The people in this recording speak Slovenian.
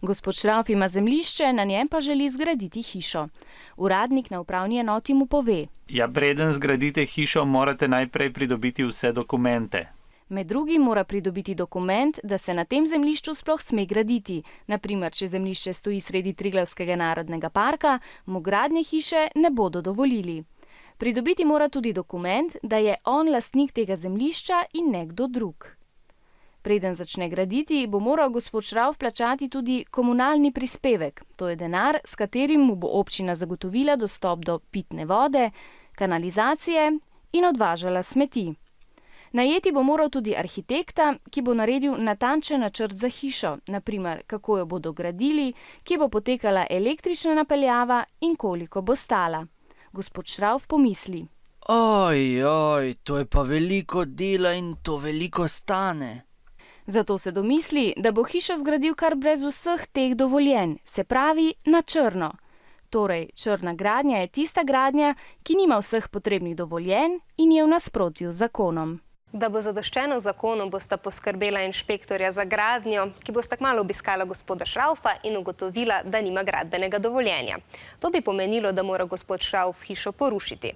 Gospod Šrauf ima zemljišče, na njem pa želi zgraditi hišo. Uradnik na upravni enoti mu pove: Ja, preden zgradite hišo, morate najprej pridobiti vse dokumente. Med drugim mora pridobiti dokument, da se na tem zemljišču sploh sme graditi. Naprimer, če zemljišče stoji sredi Triglavskega narodnega parka, mu gradnje hiše ne bodo dovolili. Pridobiti mora tudi dokument, da je on lastnik tega zemljišča in ne kdo drug. Preden začne graditi, bo moral gospod Šrauf plačati tudi komunalni prispevek. To je denar, s katerim mu bo občina zagotovila dostop do pitne vode, kanalizacije in odvažala smeti. Najeti bo moral tudi arhitekta, ki bo naredil natančen načrt za hišo, naprimer, kako jo bodo gradili, kje bo potekala električna napeljava in koliko bo stala. Gospod Šrauf pomisli: Oj, to je pa veliko dela in to veliko stane. Zato se domisli, da bo hišo zgradil kar brez vseh teh dovoljenj, se pravi na črno. Torej, črna gradnja je tista gradnja, ki nima vseh potrebnih dovoljenj in je v nasprotju z zakonom. Da bo zadoščeno zakonu, bosta poskrbela inšpektorja za gradnjo, ki bosta kmalu obiskala gospoda Šraufa in ugotovila, da nima gradbenega dovoljenja. To bi pomenilo, da mora gospod Šrauf hišo porušiti.